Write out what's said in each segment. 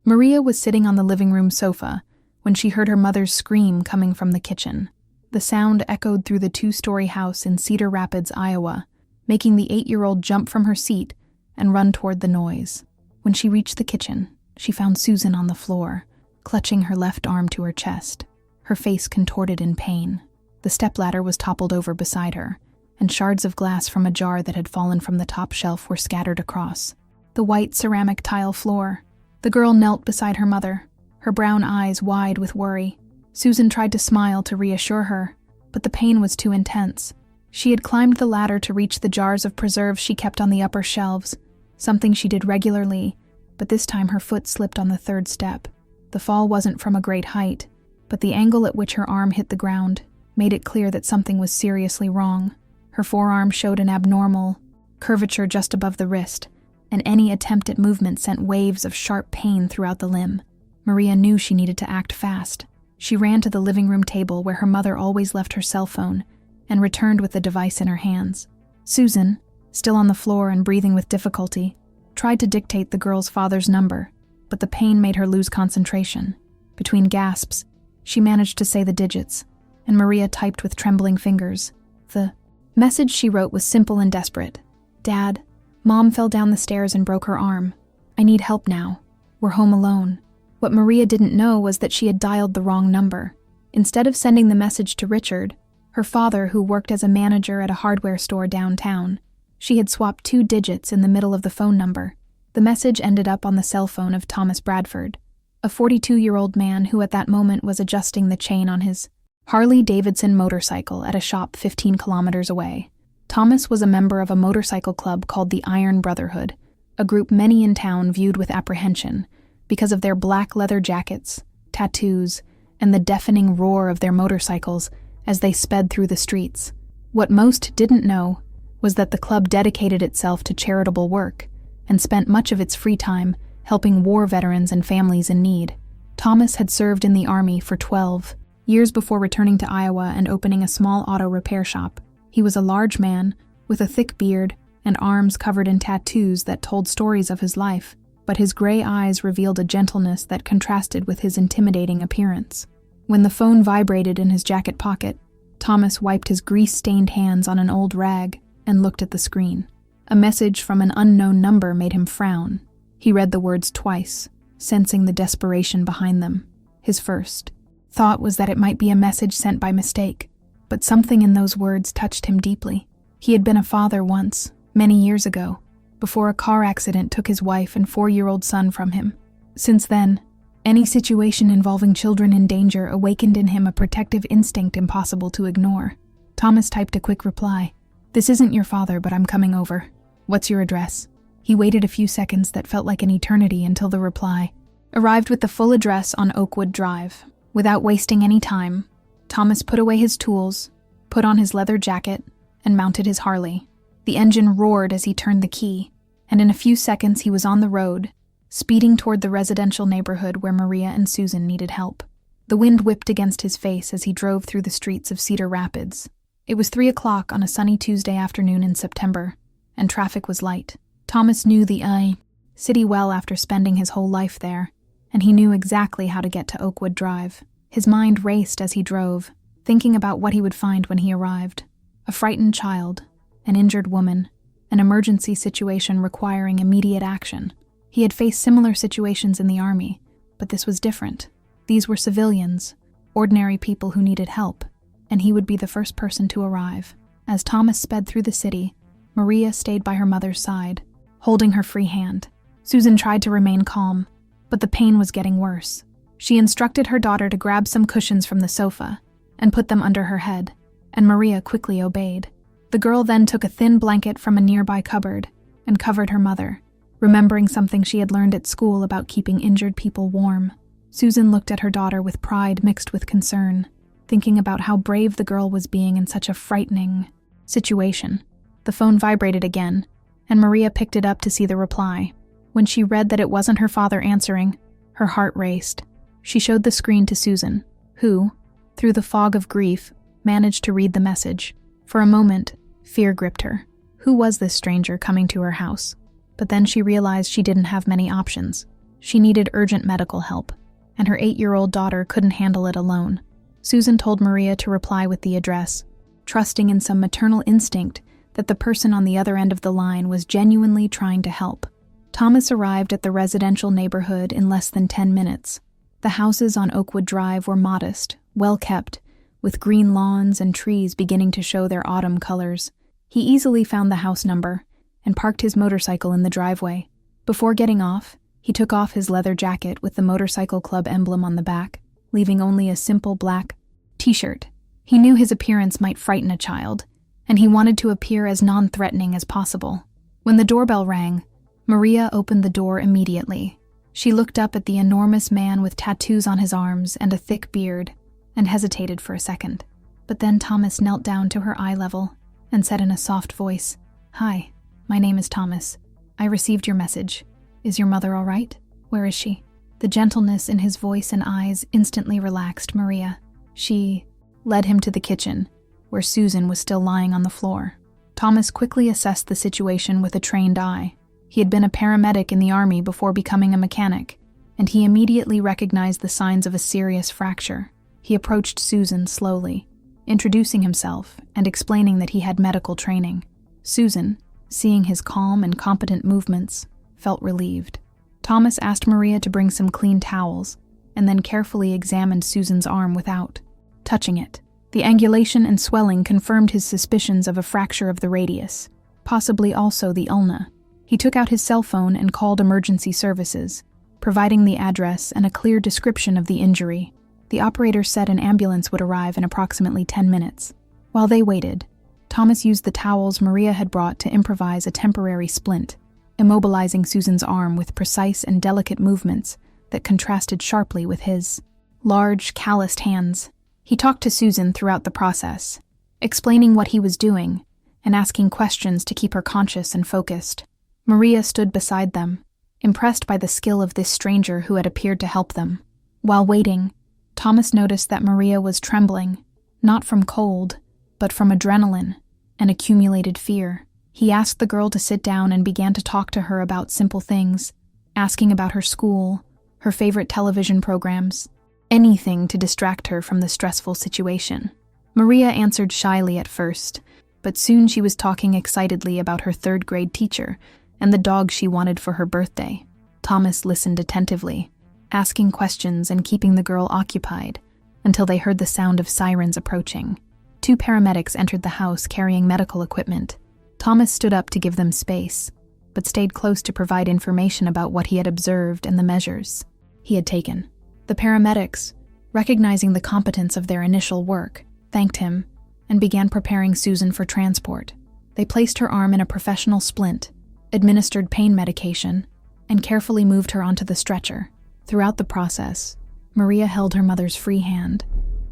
Maria was sitting on the living room sofa when she heard her mother's scream coming from the kitchen. The sound echoed through the 2-story house in Cedar Rapids, Iowa, making the 8-year-old jump from her seat and run toward the noise. When she reached the kitchen, she found Susan on the floor, clutching her left arm to her chest, her face contorted in pain. The stepladder was toppled over beside her, and shards of glass from a jar that had fallen from the top shelf were scattered across the white ceramic tile floor. The girl knelt beside her mother, her brown eyes wide with worry. Susan tried to smile to reassure her, but the pain was too intense. She had climbed the ladder to reach the jars of preserves she kept on the upper shelves, something she did regularly, but this time her foot slipped on the 3rd step. The fall wasn't from a great height, but the angle at which her arm hit the ground made it clear that something was seriously wrong. Her forearm showed an abnormal curvature just above the wrist, and any attempt at movement sent waves of sharp pain throughout the limb. Maria knew she needed to act fast. She ran to the living room table where her mother always left her cell phone and returned with the device in her hands. Susan, still on the floor and breathing with difficulty, tried to dictate the girl's father's number, but the pain made her lose concentration. Between gasps, she managed to say the digits, and Maria typed with trembling fingers. The message she wrote was simple and desperate. "Dad, Mom fell down the stairs and broke her arm. I need help now. We're home alone." What Maria didn't know was that she had dialed the wrong number. Instead of sending the message to Richard, her father, who worked as a manager at a hardware store downtown, she had swapped 2 digits in the middle of the phone number. The message ended up on the cell phone of Thomas Bradford, a 42-year-old man who at that moment was adjusting the chain on his Harley-Davidson motorcycle at a shop 15 kilometers away. Thomas was a member of a motorcycle club called the Iron Brotherhood, a group many in town viewed with apprehension because of their black leather jackets, tattoos, and the deafening roar of their motorcycles as they sped through the streets. What most didn't know was that the club dedicated itself to charitable work and spent much of its free time helping war veterans and families in need. Thomas had served in the Army for 12 years before returning to Iowa and opening a small auto repair shop. He was a large man with a thick beard and arms covered in tattoos that told stories of his life, but his gray eyes revealed a gentleness that contrasted with his intimidating appearance. When the phone vibrated in his jacket pocket, Thomas wiped his grease-stained hands on an old rag and looked at the screen. A message from an unknown number made him frown. He read the words twice, sensing the desperation behind them. His first thought was that it might be a message sent by mistake, but something in those words touched him deeply. He had been a father once, many years ago, before a car accident took his wife and 4-year-old son from him. Since then, any situation involving children in danger awakened in him a protective instinct impossible to ignore. Thomas typed a quick reply. "This isn't your father, but I'm coming over. What's your address?" He waited a few seconds that felt like an eternity until the reply arrived with the full address on Oakwood Drive. Without wasting any time, Thomas put away his tools, put on his leather jacket, and mounted his Harley. The engine roared as he turned the key, and in a few seconds he was on the road, speeding toward the residential neighborhood where Maria and Susan needed help. The wind whipped against his face as he drove through the streets of Cedar Rapids. It was 3 o'clock on a sunny Tuesday afternoon in September, and traffic was light. Thomas knew the city well after spending his whole life there, and he knew exactly how to get to Oakwood Drive. His mind raced as he drove, thinking about what he would find when he arrived. A frightened child, an injured woman, an emergency situation requiring immediate action. He had faced similar situations in the Army, but this was different. These were civilians, ordinary people who needed help, and he would be the first person to arrive. As Thomas sped through the city, Maria stayed by her mother's side, holding her free hand. Susan tried to remain calm, but the pain was getting worse. She instructed her daughter to grab some cushions from the sofa and put them under her head, and Maria quickly obeyed. The girl then took a thin blanket from a nearby cupboard and covered her mother, remembering something she had learned at school about keeping injured people warm. Susan looked at her daughter with pride mixed with concern, thinking about how brave the girl was being in such a frightening situation. The phone vibrated again, and Maria picked it up to see the reply. When she read that it wasn't her father answering, her heart raced. She showed the screen to Susan, who, through the fog of grief, managed to read the message. For a moment, fear gripped her. Who was this stranger coming to her house? But then she realized she didn't have many options. She needed urgent medical help, and her 8-year-old daughter couldn't handle it alone. Susan told Maria to reply with the address, trusting in some maternal instinct that the person on the other end of the line was genuinely trying to help. Thomas arrived at the residential neighborhood in less than 10 minutes. The houses on Oakwood Drive were modest, well-kept, with green lawns and trees beginning to show their autumn colors. He easily found the house number and parked his motorcycle in the driveway. Before getting off, he took off his leather jacket with the motorcycle club emblem on the back, leaving only a simple black t-shirt. He knew his appearance might frighten a child, and he wanted to appear as non-threatening as possible. When the doorbell rang, Maria opened the door immediately. She looked up at the enormous man with tattoos on his arms and a thick beard, and hesitated for a second. But then Thomas knelt down to her eye level and said in a soft voice, "Hi, my name is Thomas. I received your message. Is your mother all right? Where is she?" The gentleness in his voice and eyes instantly relaxed Maria. She led him to the kitchen, where Susan was still lying on the floor. Thomas quickly assessed the situation with a trained eye. He had been a paramedic in the army before becoming a mechanic, and he immediately recognized the signs of a serious fracture. He approached Susan slowly, introducing himself and explaining that he had medical training. Susan, seeing his calm and competent movements, felt relieved. Thomas asked Maria to bring some clean towels, and then carefully examined Susan's arm without touching it. The angulation and swelling confirmed his suspicions of a fracture of the radius, possibly also the ulna. He took out his cell phone and called emergency services, providing the address and a clear description of the injury. The operator said an ambulance would arrive in approximately 10 minutes. While they waited, Thomas used the towels Maria had brought to improvise a temporary splint, immobilizing Susan's arm with precise and delicate movements that contrasted sharply with his large, calloused hands. He talked to Susan throughout the process, explaining what he was doing and asking questions to keep her conscious and focused. Maria stood beside them, impressed by the skill of this stranger who had appeared to help them. While waiting, Thomas noticed that Maria was trembling, not from cold, but from adrenaline and accumulated fear. He asked the girl to sit down and began to talk to her about simple things, asking about her school, her favorite television programs, anything to distract her from the stressful situation. Maria answered shyly at first, but soon she was talking excitedly about her third-grade teacher and the dog she wanted for her birthday. Thomas listened attentively, asking questions and keeping the girl occupied until they heard the sound of sirens approaching. 2 paramedics entered the house carrying medical equipment. Thomas stood up to give them space, but stayed close to provide information about what he had observed and the measures he had taken. The paramedics, recognizing the competence of their initial work, thanked him and began preparing Susan for transport. They placed her arm in a professional splint, administered pain medication, and carefully moved her onto the stretcher. Throughout the process, Maria held her mother's free hand,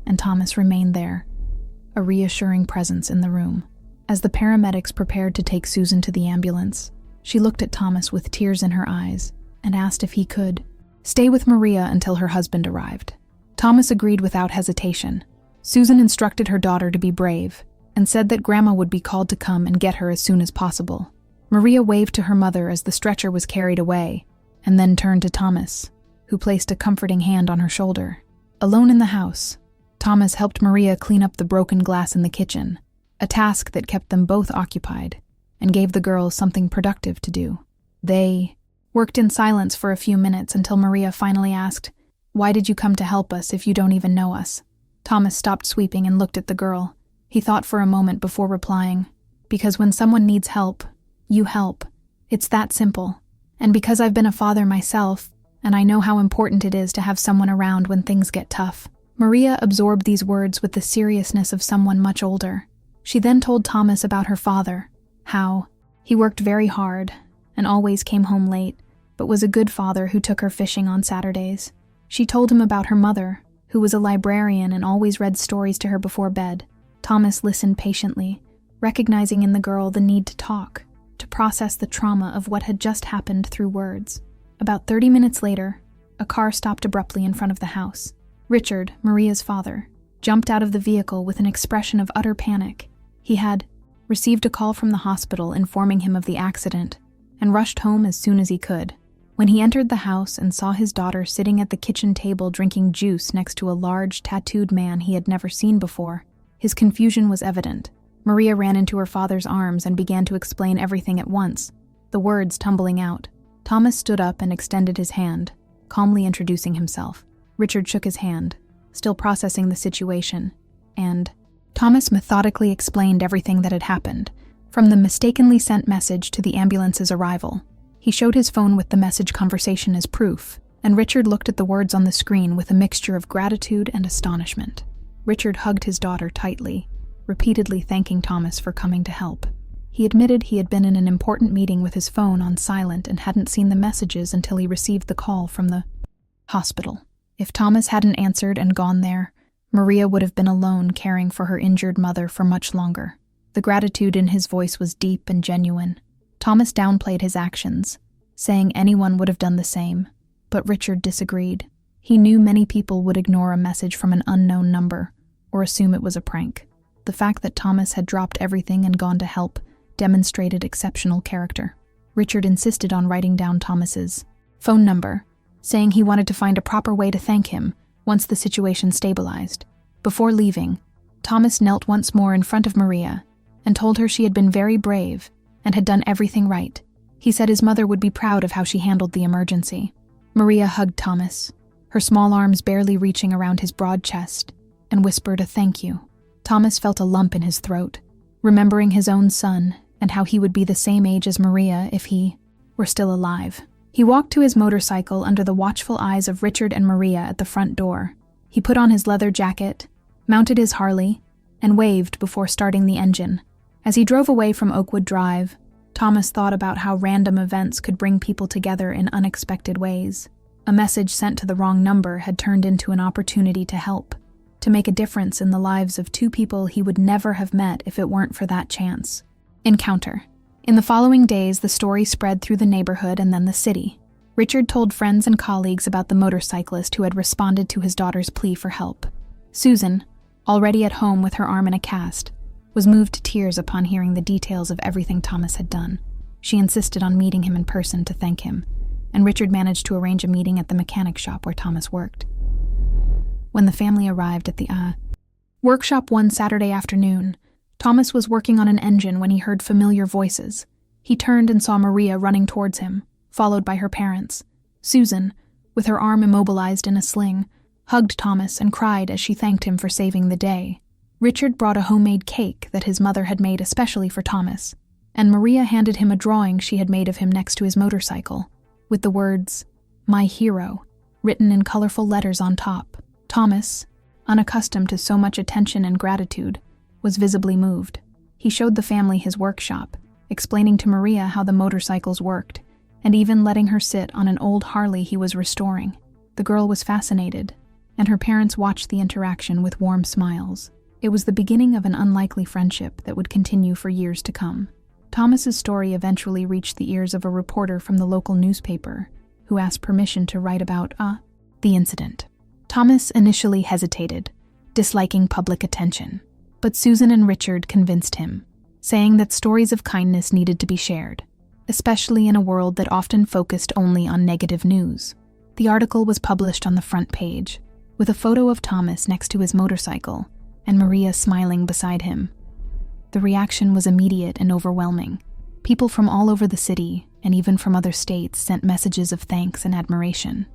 and Thomas remained there, a reassuring presence in the room. As the paramedics prepared to take Susan to the ambulance, she looked at Thomas with tears in her eyes and asked if he could stay with Maria until her husband arrived. Thomas agreed without hesitation. Susan instructed her daughter to be brave and said that Grandma would be called to come and get her as soon as possible. Maria waved to her mother as the stretcher was carried away, and then turned to Thomas, who placed a comforting hand on her shoulder. Alone in the house, Thomas helped Maria clean up the broken glass in the kitchen, a task that kept them both occupied and gave the girls something productive to do. They worked in silence for a few minutes until Maria finally asked, "Why did you come to help us if you don't even know us?" Thomas stopped sweeping and looked at the girl. He thought for a moment before replying, "Because when someone needs help, you help. It's that simple. And because I've been a father myself, and I know how important it is to have someone around when things get tough." Maria absorbed these words with the seriousness of someone much older. She then told Thomas about her father, how he worked very hard and always came home late, but was a good father who took her fishing on Saturdays. She told him about her mother, who was a librarian and always read stories to her before bed. Thomas listened patiently, recognizing in the girl the need to talk, to process the trauma of what had just happened through words. About 30 minutes later, a car stopped abruptly in front of the house. Richard, Maria's father, jumped out of the vehicle with an expression of utter panic. He had received a call from the hospital informing him of the accident and rushed home as soon as he could. When he entered the house and saw his daughter sitting at the kitchen table drinking juice next to a large, tattooed man he had never seen before, his confusion was evident. Maria ran into her father's arms and began to explain everything at once, the words tumbling out. Thomas stood up and extended his hand, calmly introducing himself. Richard shook his hand, still processing the situation, and Thomas methodically explained everything that had happened, from the mistakenly sent message to the ambulance's arrival. He showed his phone with the message conversation as proof, and Richard looked at the words on the screen with a mixture of gratitude and astonishment. Richard hugged his daughter tightly, repeatedly thanking Thomas for coming to help. He admitted he had been in an important meeting with his phone on silent and hadn't seen the messages until he received the call from the hospital. If Thomas hadn't answered and gone there, Maria would have been alone caring for her injured mother for much longer. The gratitude in his voice was deep and genuine. Thomas downplayed his actions, saying anyone would have done the same, but Richard disagreed. He knew many people would ignore a message from an unknown number or assume it was a prank. The fact that Thomas had dropped everything and gone to help demonstrated exceptional character. Richard insisted on writing down Thomas's phone number, saying he wanted to find a proper way to thank him once the situation stabilized. Before leaving, Thomas knelt once more in front of Maria and told her she had been very brave and had done everything right. He said his mother would be proud of how she handled the emergency. Maria hugged Thomas, her small arms barely reaching around his broad chest, and whispered a thank you. Thomas felt a lump in his throat, remembering his own son and how he would be the same age as Maria if he were still alive. He walked to his motorcycle under the watchful eyes of Richard and Maria at the front door. He put on his leather jacket, mounted his Harley, and waved before starting the engine. As he drove away from Oakwood Drive, Thomas thought about how random events could bring people together in unexpected ways. A message sent to the wrong number had turned into an opportunity to help, to make a difference in the lives of two people he would never have met if it weren't for that chance. Encounter. In the following days, the story spread through the neighborhood and then the city. Richard told friends and colleagues about the motorcyclist who had responded to his daughter's plea for help. Susan, already at home with her arm in a cast, was moved to tears upon hearing the details of everything Thomas had done. She insisted on meeting him in person to thank him, and Richard managed to arrange a meeting at the mechanic shop where Thomas worked. When the family arrived at the workshop one Saturday afternoon, Thomas was working on an engine when he heard familiar voices. He turned and saw Maria running towards him, followed by her parents. Susan, with her arm immobilized in a sling, hugged Thomas and cried as she thanked him for saving the day. Richard brought a homemade cake that his mother had made especially for Thomas, and Maria handed him a drawing she had made of him next to his motorcycle, with the words, "My hero," written in colorful letters on top. Thomas, unaccustomed to so much attention and gratitude, was visibly moved. He showed the family his workshop, explaining to Maria how the motorcycles worked, and even letting her sit on an old Harley he was restoring. The girl was fascinated, and her parents watched the interaction with warm smiles. It was the beginning of an unlikely friendship that would continue for years to come. Thomas's story eventually reached the ears of a reporter from the local newspaper, who asked permission to write about the incident. Thomas initially hesitated, disliking public attention, but Susan and Richard convinced him, saying that stories of kindness needed to be shared, especially in a world that often focused only on negative news. The article was published on the front page, with a photo of Thomas next to his motorcycle and Maria smiling beside him. The reaction was immediate and overwhelming. People from all over the city, and even from other states, sent messages of thanks and admiration.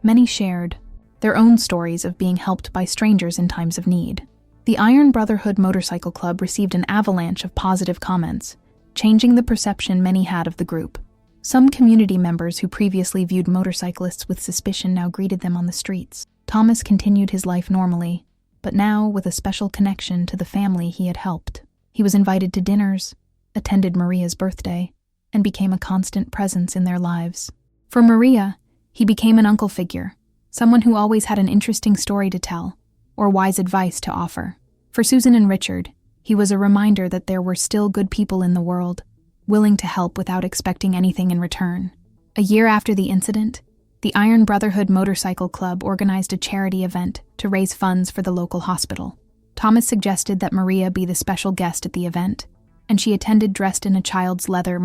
Many shared their own stories of being helped by strangers in times of need. The Iron Brotherhood Motorcycle Club received an avalanche of positive comments, changing the perception many had of the group. Some community members who previously viewed motorcyclists with suspicion now greeted them on the streets. Thomas continued his life normally, but now with a special connection to the family he had helped. He was invited to dinners, attended Maria's birthday, and became a constant presence in their lives. For Maria, he became an uncle figure, someone who always had an interesting story to tell, or wise advice to offer. For Susan and Richard, he was a reminder that there were still good people in the world, willing to help without expecting anything in return. A year after the incident, the Iron Brotherhood Motorcycle Club organized a charity event to raise funds for the local hospital. Thomas suggested that Maria be the special guest at the event, and she attended dressed in a child's leather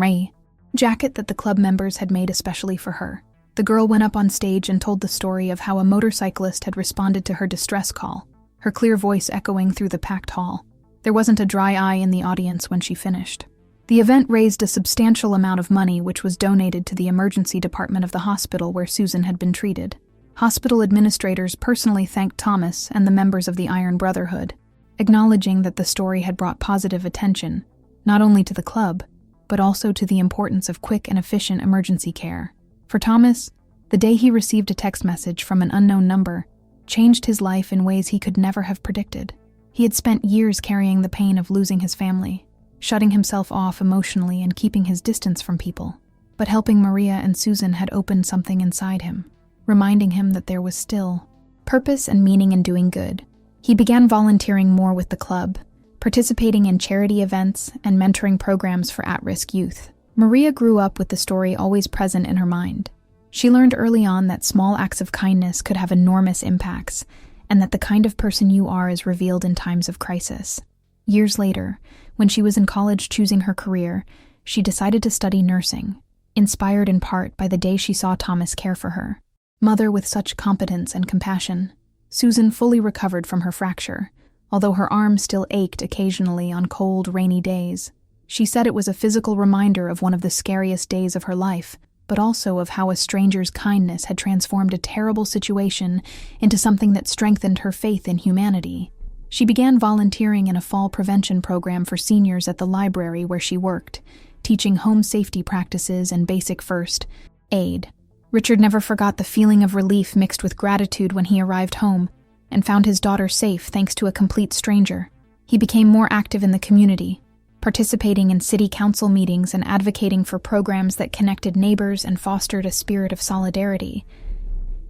jacket that the club members had made especially for her. The girl went up on stage and told the story of how a motorcyclist had responded to her distress call, her clear voice echoing through the packed hall. There wasn't a dry eye in the audience when she finished. The event raised a substantial amount of money which was donated to the emergency department of the hospital where Susan had been treated. Hospital administrators personally thanked Thomas and the members of the Iron Brotherhood, acknowledging that the story had brought positive attention, not only to the club, but also to the importance of quick and efficient emergency care. For Thomas, the day he received a text message from an unknown number changed his life in ways he could never have predicted. He had spent years carrying the pain of losing his family, shutting himself off emotionally and keeping his distance from people. But helping Maria and Susan had opened something inside him, reminding him that there was still purpose and meaning in doing good. He began volunteering more with the club, participating in charity events and mentoring programs for at-risk youth. Maria grew up with the story always present in her mind. She learned early on that small acts of kindness could have enormous impacts, and that the kind of person you are is revealed in times of crisis. Years later, when she was in college choosing her career, she decided to study nursing, inspired in part by the day she saw Thomas care for her. Mother with such competence and compassion, Susan fully recovered from her fracture, although her arm still ached occasionally on cold, rainy days. She said it was a physical reminder of one of the scariest days of her life, but also of how a stranger's kindness had transformed a terrible situation into something that strengthened her faith in humanity. She began volunteering in a fall prevention program for seniors at the library where she worked, teaching home safety practices and basic first aid. Richard never forgot the feeling of relief mixed with gratitude when he arrived home and found his daughter safe thanks to a complete stranger. He became more active in the community, participating in city council meetings and advocating for programs that connected neighbors and fostered a spirit of solidarity.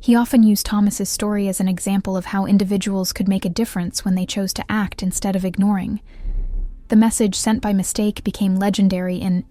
He often used Thomas's story as an example of how individuals could make a difference when they chose to act instead of ignoring. The message sent by mistake became legendary in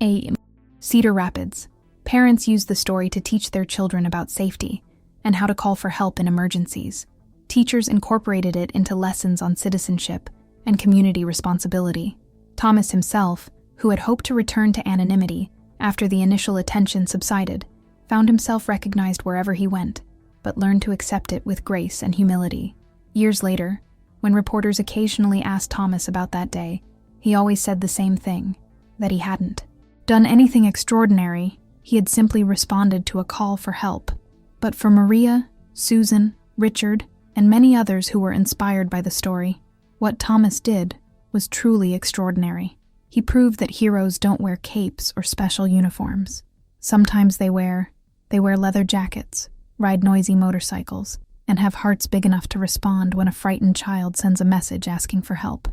Cedar Rapids. Parents used the story to teach their children about safety and how to call for help in emergencies. Teachers incorporated it into lessons on citizenship and community responsibility. Thomas himself, who had hoped to return to anonymity after the initial attention subsided, found himself recognized wherever he went, but learned to accept it with grace and humility. Years later, when reporters occasionally asked Thomas about that day, he always said the same thing, that he hadn't done anything extraordinary. He had simply responded to a call for help. But for Maria, Susan, Richard, and many others who were inspired by the story, what Thomas did was truly extraordinary. He proved that heroes don't wear capes or special uniforms. Sometimes they wear leather jackets, ride noisy motorcycles, and have hearts big enough to respond when a frightened child sends a message asking for help.